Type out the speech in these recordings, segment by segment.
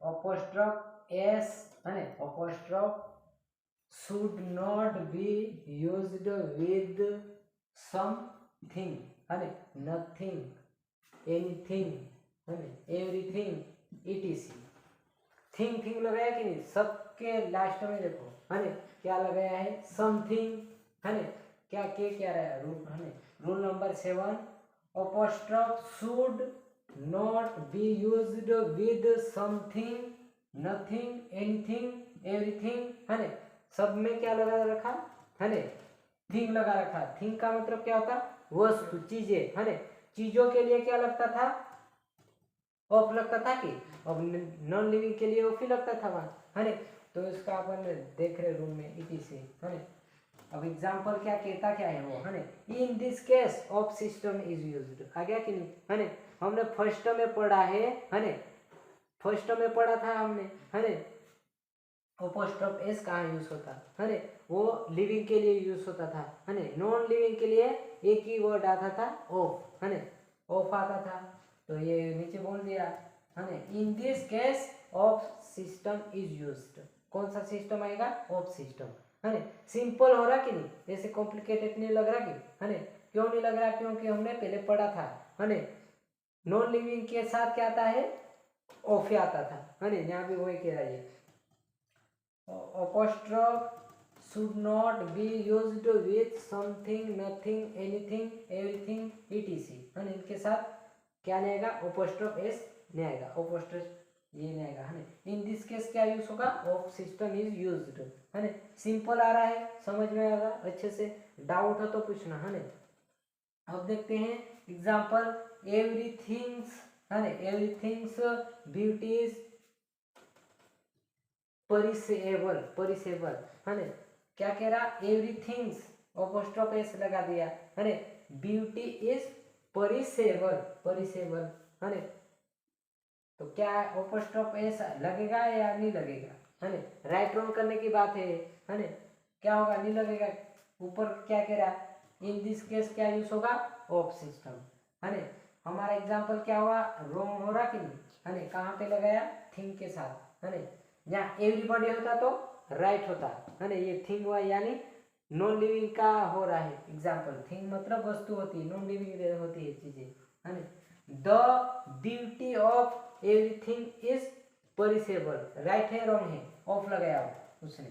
Apostrophe S અને apostrophe should not be used with something અને nothing, anything અને everything etc. Thing लगाया कि नहीं, सबके लास्ट में देखो है क्या लगाया है, समथिंग है क्या रहा रूल है। Rule number 7, apostrophe should not be used with something, nothing, anything, everything है सब में क्या लगा रखा है, थिंग लगा रखा। थिंग का मतलब क्या होता, वस्तु, चीजें है। चीजों के लिए क्या लगता था, ऑफ लगता था कि अब नॉन लिविंग के लिए ऑफ ही लगता था वहां है। तो इसका अपन देख रहे रूम में इसी से है। अब एग्जांपल क्या कहता क्या है वो है, in this case of system is used, आ गया कि नहीं है। हमने फर्स्ट में पढ़ा है, फर्स्ट में पढ़ा था हमने है। अपोस्ट्रोफ एस कहाँ यूज होता है, वो लिविंग के लिए यूज होता था है। नॉन लिविंग के लिए एक ही वर्ड आता था ऑफ है, ऑफ आता था। तो ये नीचे बोल दिया है, in this case of system is used. कौन सा सिस्टम आएगा, ऑफ सिस्टम है। सिंपल हो रहा कि नहीं, जैसे कॉम्प्लिकेटेड नहीं लग रहा कि है। क्यों नहीं लग रहा, क्योंकि हमने पहले पढ़ा था है। नॉन लिविंग के साथ क्या आता है, ऑफ आता था है। यहाँ भी वही कह रहा है, apostrophe should not be used with something, nothing, anything, everything etc. है इनके साथ क्या नहीं आएगा, apostrophe s नहीं आएगा, apostrophe ये नहीं आएगा है। इन दिस केस क्या यूज होगा, ऑफ सिस्टम इज यूज्ड है। सिंपल आ रहा है, समझ में आ रहा अच्छे से, डाउट हो तो पूछना है। अब देखते हैं एग्जांपल, एवरीथिंग्स है, एवरीथिंग्स ब्यूटीज परिसेबल, परिसेबल है। क्या कह रहा, एवरीथिंग्स अपोस्ट्रोफ एस लगा दिया है। ब्यूटी इज परिसेबल, परिसेबल है। तो क्या अपोस्ट्रोफ एस लगेगा या नहीं लगेगा है। राइट रॉन्ग करने की बात है क्या होगा, नहीं लगेगा। ऊपर क्या कह रहा, इन दिस केस क्या यूज होगा, ऑफ सिस्टम है। हमारा एग्जांपल क्या हुआ, रॉन्ग हो रहा कि नहीं है। कहाँ पे लगाया, थिंग के साथ है। यहाँ एवरीबॉडी होता तो राइट होता है। ये थिंग हुआ यानी नॉन लिविंग का हो रहा है एग्जांपल। थिंग मतलब वस्तु होती है, नॉन लिविंग होती है चीजें है। The beauty of everything is perishable, right है रॉन्ग है, ऑफ लगाया उसने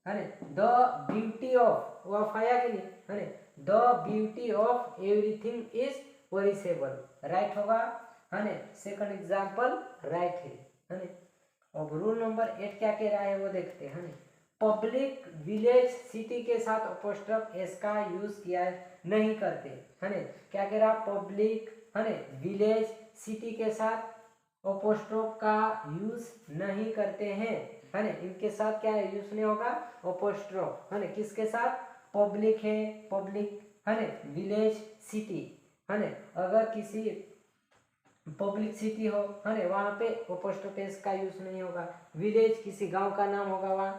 है। द ब्यूटी ऑफ, ऑफ आया कि नहीं है। The beauty of everything is perishable, right होगा है। सेकंड एग्जांपल राइट है। अब रूल नंबर 8 क्या कह रहा है वो देखते हैं। पब्लिक, विलेज, सिटी के साथ अपोस्ट्रोफ एस का यूज किया नहीं करते है। क्या कह रहा, पब्लिक है, विलेज, सिटी के साथ अपोस्ट्रोफ का यूज नहीं करते हैं है। इनके साथ क्या यूज नहीं होगा, अपोस्ट्रोफ है। किसके साथ, पब्लिक है, पब्लिक है, विलेज, सिटी है। अगर किसी पब्लिक सिटी हो है वहां पे अपोस्ट्रोफ एस का यूज नहीं होगा। विलेज किसी गांव का नाम होगा, वहां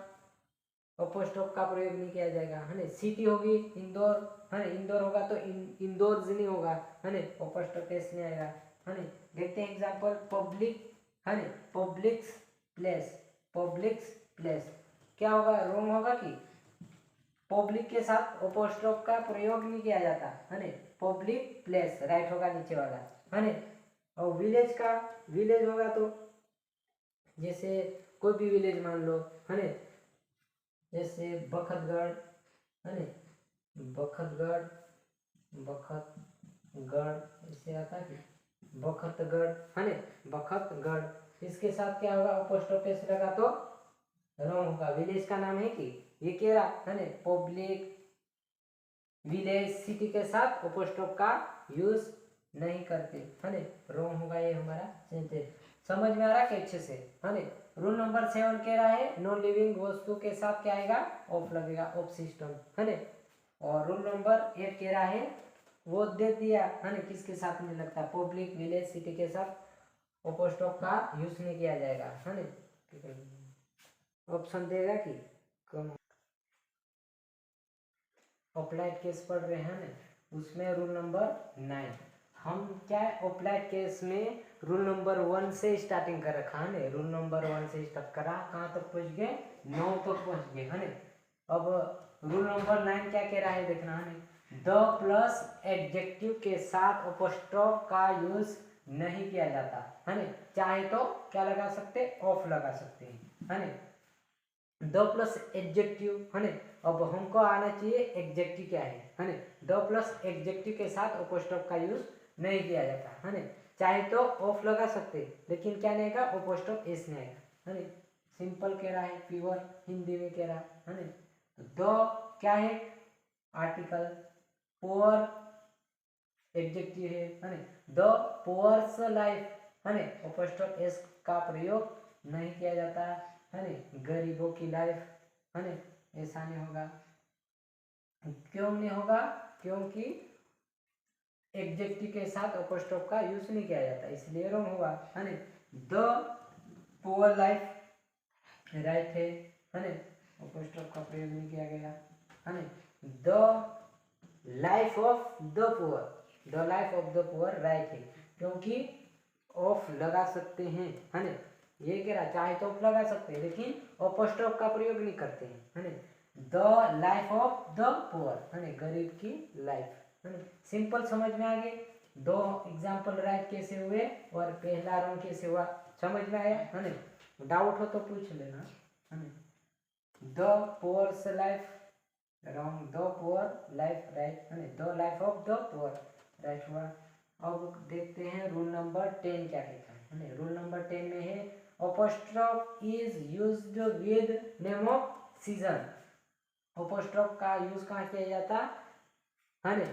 अपोस्ट्रोफ का प्रयोग नहीं किया जाएगा है। सिटी होगी इंदौर है, इंदौर होगा तो इंदौर नहीं होगा है, अपोस्ट्रोफ एस नहीं आएगा है। देखते हैं एग्जांपल, पब्लिक है, पब्लिक्स प्लेस, पब्लिक्स प्लेस क्या होगा, रॉन्ग होगा कि पब्लिक के साथ अपोस्ट्रोफ का प्रयोग नहीं किया जाता है। पब्लिक प्लेस राइट होगा नीचे वाला है। और विलेज का, विलेज होगा तो जैसे कोई भी विलेज मान लो है, जैसे बखतगढ़ है, बखतगढ़, बखतगढ़ ऐसे आता है, बखतगढ़ है, बखतगढ़। इसके साथ क्या होगा, अपोस्ट्रोफ एस लगा तो रॉन्ग होगा। विलेज का नाम है कि ये कह रहा है पब्लिक, विलेज, सिटी के साथ अपोस्ट्रोफ का यूज नहीं करते है, रॉन्ग होगा ये हमारा सेंटेंस। समझ में आ रहा है अच्छे से है। रूल नंबर 7 कह रहा है नॉन लिविंग वस्तु के साथ क्या आएगा, ऑफ लगेगा, ऑफ सिस्टम है। और रूल नंबर 8 कह रहा है वो दे दिया है, किसके साथ नहीं लगता, पब्लिक, विलेज, सिटी के साथ अपोस्ट्रोफ का यूज नहीं किया जाएगा है। ऑप्शन देगा कि कम। अप्लाइड केस पढ़ रहे हैं उसमें रूल नंबर 9 हम क्या है, अप्लाइड केस में रूल नंबर 1 से स्टार्टिंग कर रखा है, रूल नंबर 1 से स्टार्ट करा, कहाँ तक पहुँच गए, 9 तक पहुँच गए है। अब रूल नंबर 9 क्या कह रहा है देखना है, द प्लस एडजेक्टिव के साथ अपोस्ट्रोफ का यूज नहीं किया जाता है। चाहे तो क्या लगा सकते, ऑफ लगा सकते हैं है। द प्लस एडजेक्टिव है, अब हमको आना चाहिए एग्जेक्टिव क्या है। द प्लस एग्जेक्टिव के साथ अपोस्ट्रोफ का यूज नहीं किया जाता है। चाहे तो ऑफ लगा सकते, लेकिन क्या नहीं आएगा, अपोस्ट्रोफ एस नहीं आएगा है। सिंपल कह रहा है, प्योर हिंदी में कह रहा है। द क्या है, आर्टिकल, पुअर एडजेक्टिव है। द पुअर्स लाइफ है, अपोस्ट्रोफ एस का प्रयोग नहीं किया जाता है। गरीबों की लाइफ है, ऐसा नहीं होगा। क्यों नहीं होगा, क्योंकि एडजेक्टिव के साथ अपोस्ट्रोफ का यूज नहीं किया जाता, इसलिए रॉन्ग होगा है। द पुअर लाइफ राइट है, अपोस्ट्रोफ का प्रयोग नहीं किया गया है। The life of the poor, the life of the poor right है, क्योंकि ऑफ लगा सकते हैं है। ये कह रहा चाहे तो ऑफ लगा सकते हैं, लेकिन अपोस्ट्रोफ का प्रयोग नहीं करते हैं है। The life of the poor है, गरीब की लाइफ है। सिंपल समझ में आ गए, दो एग्जाम्पल राइट कैसे हुए और पहला रॉन्ग कैसे हुआ, समझ में आया है। डाउट हो तो पूछ लेना है। The poor's life wrong, the poor life right है, the life of the poor right हुआ। अब देखते हैं रूल नंबर 10 क्या कहता है। रूल नंबर 10 में है apostrophe is used with name off season. Apostrophe का यूज कहाँ किया जाता है,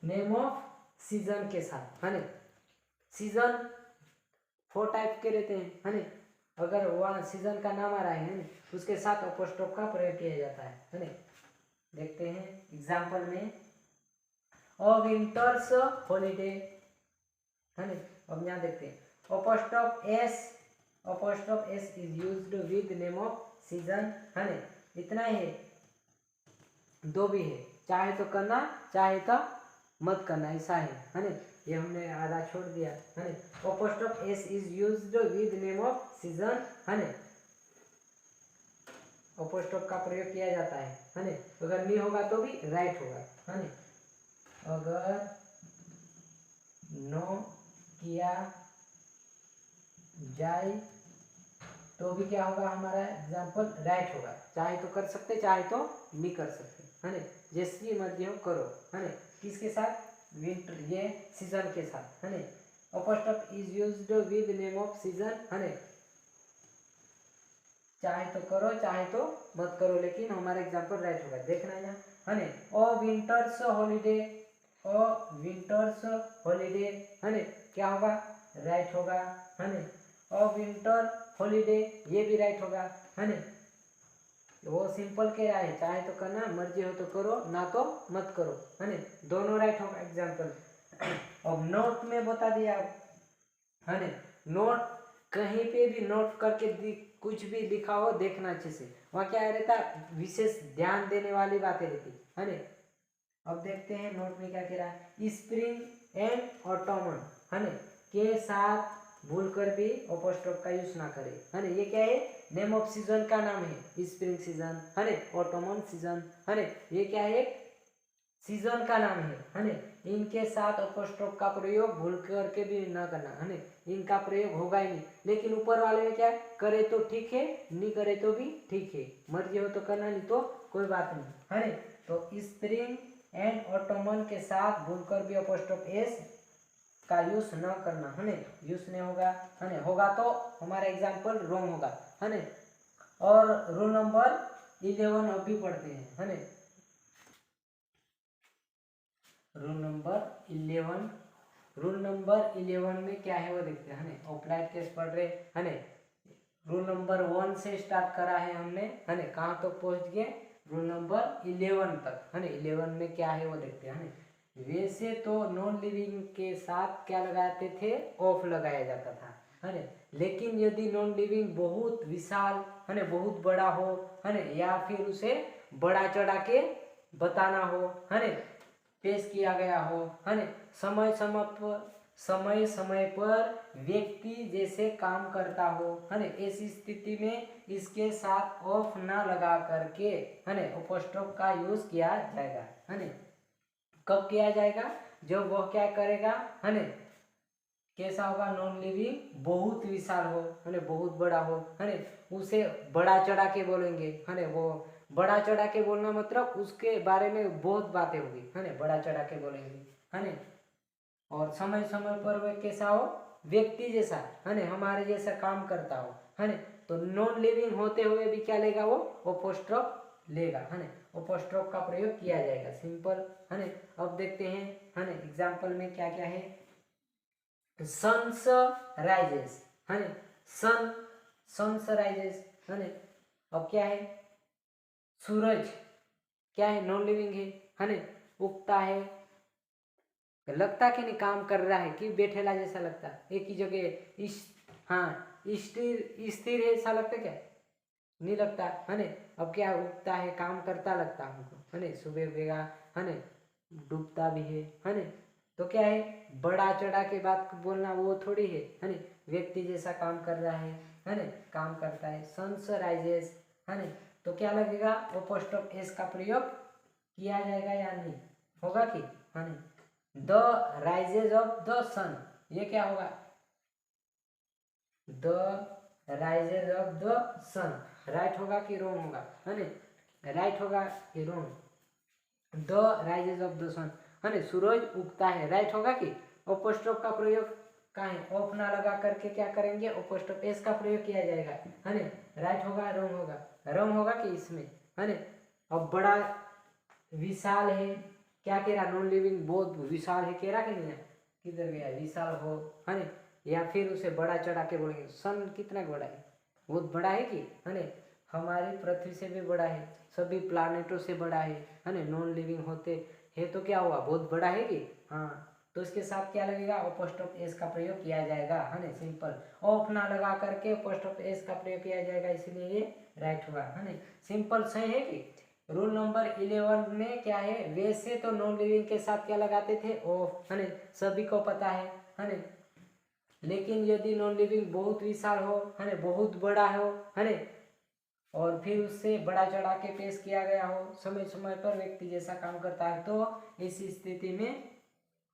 नेम ऑफ सीजन के साथ है। सीजन 4 टाइप के रहते हैं है। अगर वह सीजन का नाम आ रहा है उसके साथ अपोस्ट्रोफ का प्रयोग किया जाता है। देखते हैं एग्जाम्पल में, अ विंटर्स हॉलीडे है। अब यहाँ देखते हैं apostrophe S is used with name off season है। इतना ही है, दो भी है, चाहे तो करना चाहे तो मत करना, ऐसा है। ये हमने आधा छोड़ दिया है। Apostrophe S is used with name off season है, अपोस्ट्रोफ का प्रयोग किया जाता है। अगर नहीं होगा तो भी राइट होगा है। अगर नो किया जाए तो भी क्या होगा, हमारा एग्जाम्पल राइट होगा। चाहे तो कर सकते, चाहे तो नहीं कर सकते है। जैसी मर्जी हो करो है। किसके साथ, विंटर ये सीजन के साथ है। Apostrophe is used with name off season है, चाहे तो करो चाहे तो मत करो, लेकिन हमारा एग्जाम्पल राइट होगा। देखना है ना, ओ विंटर्स हॉलीडे, ओ विंटर्स हॉलीडे है, क्या होगा, राइट होगा है। ओ विंटर हॉलीडे ये भी राइट होगा है। वो सिंपल कह रहा है, चाहे तो करना, मर्जी हो तो करो, ना तो मत करो है। दोनों राइट होगा एग्जाम्पल। अब नोट में बता दिया है, नोट कहीं पे भी नोट करके कुछ भी लिखा हो देखना अच्छे से, वहाँ क्या रहता, विशेष ध्यान देने वाली बातें रहती है। अब देखते हैं नोट में क्या कह रहा है, स्प्रिंग एंड ऑटोमन है के साथ भूलकर भी अपोस्ट्रोफ का यूज ना करे है। ये क्या है, नेम ऑफ सीजन का नाम है, स्प्रिंग सीजन है, ऑटोमन सीजन है। ये क्या है, सीजन का नाम है। इनके साथ अपोस्ट्रोफ का प्रयोग भूल करके भी ना करना है, इनका प्रयोग होगा ही नहीं। लेकिन ऊपर वाले में क्या है, करे तो ठीक है, नहीं करे तो भी ठीक है, मर्जी हो तो करना, नहीं तो कोई बात नहीं है। तो स्प्रिंग एंड ऑटोमन के साथ भूलकर भी अपोस्ट्रोफ एस का यूज न करना है, यूज नहीं होगा है। होगा तो हमारा एग्जाम्पल रॉन्ग होगा है। और रूल नंबर 11 अभी पढ़ते हैं है। रूल नंबर 11 में क्या है वो देखते हैं। अप्लाइड केस पढ़ रहे है। रूल नंबर 1 से स्टार्ट करा है हमने है, कहाँ तक पहुँच गए, रूल नंबर 11 तक है। 11 में क्या है वो देखते हैं। वैसे तो नॉन लिविंग के साथ क्या लगाते थे, ऑफ लगाया जाता था है। लेकिन यदि नॉन लिविंग बहुत विशाल है, बहुत बड़ा हो है, या फिर उसे बड़ा चढ़ा के बताना हो है, पेश किया गया हो है, समय समय पर समय समय पर व्यक्ति जैसे काम करता हो, है ना, ऐसी स्थिति में इसके साथ ऑफ ना लगा करके, है ना, अपॉस्ट्रोफ का यूज किया जाएगा, है ना। कब किया जाएगा? जब वह क्या करेगा, है ना, कैसा होगा, नॉन लिविंग बहुत विशाल हो, है ना, बहुत बड़ा हो, है ना, उसे बड़ा चढ़ा के बोलेंगे, है ना। वो बड़ा चढ़ा के बोलना मतलब उसके बारे में बहुत बातें होगी, है ना, बड़ा चढ़ा के बोलेंगे, है ना। और समय समय पर वह कैसा हो, व्यक्ति जैसा, है ना, हमारे जैसा काम करता हो, है ना। तो नॉन लिविंग होते हुए भी क्या लेगा, वो अपॉस्ट्रोफ लेगा, है ना। अपॉस्ट्रोफ का प्रयोग किया जाएगा, सिंपल, है ना। अब देखते हैं, है ना, एग्जाम्पल में क्या क्या है। सन्स राइजेस, है ना, सन्स राइजेस, है ना। अब क्या है, सूरज क्या है, नॉन लिविंग है ना, उगता है, लगता कि नहीं काम कर रहा है कि बैठेला जैसा लगता है, एक ही जगह हाँ स्थिर स्थिर है ऐसा लगता क्या, नहीं लगता, है ना। अब क्या उगता है, काम करता लगता हमको, है ना, सुबह उगेगा, है ना, डूबता भी है ना। तो क्या है, बड़ा चढ़ा के बात बोलना वो थोड़ी है ना, व्यक्ति जैसा काम कर रहा है ना, काम करता है, सन्स राइजेस, है ना। तो क्या लगेगा, अपॉस्ट्रोफ एस का प्रयोग किया जाएगा या नहीं होगा कि, है ना। The rises of the sun, ये क्या होगा, the rises of the sun, right होगा कि रॉन्ग होगा, है ना, राइट होगा कि wrong, the rises of the sun, है ना, सूरज उगता है, राइट होगा कि। अपॉस्ट्रोफ का प्रयोग कहाँ है, ऑफ ना लगा करके क्या करेंगे, अपॉस्ट्रोफ एस का प्रयोग किया जाएगा, है ना, राइट होगा रॉन्ग होगा, रॉन्ग होगा कि इसमें, है ना। अब बड़ा विशाल है, क्या कह रहा, नॉन लिविंग बहुत विशाल है, कह रहा कि नहीं है, किधर गया, विशाल हो, है ना, या फिर उसे बड़ा चढ़ा के बोलेंगे, सन कितना बड़ा है, बहुत बड़ा है कि, है ना, हमारी पृथ्वी से भी बड़ा है, सभी प्लानेटों से बड़ा है ना, नॉन लिविंग होते है तो क्या हुआ, बहुत बड़ा है कि, हाँ। तो इसके साथ क्या लगेगा, अपॉस्ट्रोफ एस का प्रयोग किया जाएगा, है ना, सिंपल, ऑफ ना लगा करके अपॉस्ट्रोफ एस का प्रयोग किया जाएगा, इसलिए ये राइट होगा, है ना, सिंपल, सही है कि। रूल नंबर 11 में क्या है, वैसे तो नॉन लिविंग के साथ क्या लगाते थे, ऑफ, है ना, सभी को पता है ना। लेकिन यदि नॉन लिविंग बहुत विशाल हो, है ना, बहुत बड़ा हो, है ना, और फिर उससे बड़ा चढ़ा के पेश किया गया हो, समय समय पर व्यक्ति जैसा काम करता है, तो इस स्थिति में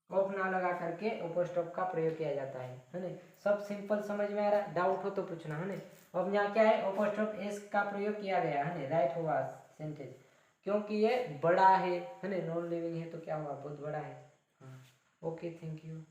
ऑफ ना लगा करके अपॉस्ट्रोफ का प्रयोग किया जाता है ना। सब सिंपल समझ में आ रहा है, डाउट हो तो पूछना, है ना। अब यहाँ क्या है, अपॉस्ट्रोफ एस का प्रयोग किया गया, है ना, राइट होगा सेंटेंस, क्योंकि ये बड़ा है ना, नॉन लिविंग है तो क्या हुआ, बहुत बड़ा है, हाँ। Okay, thank you.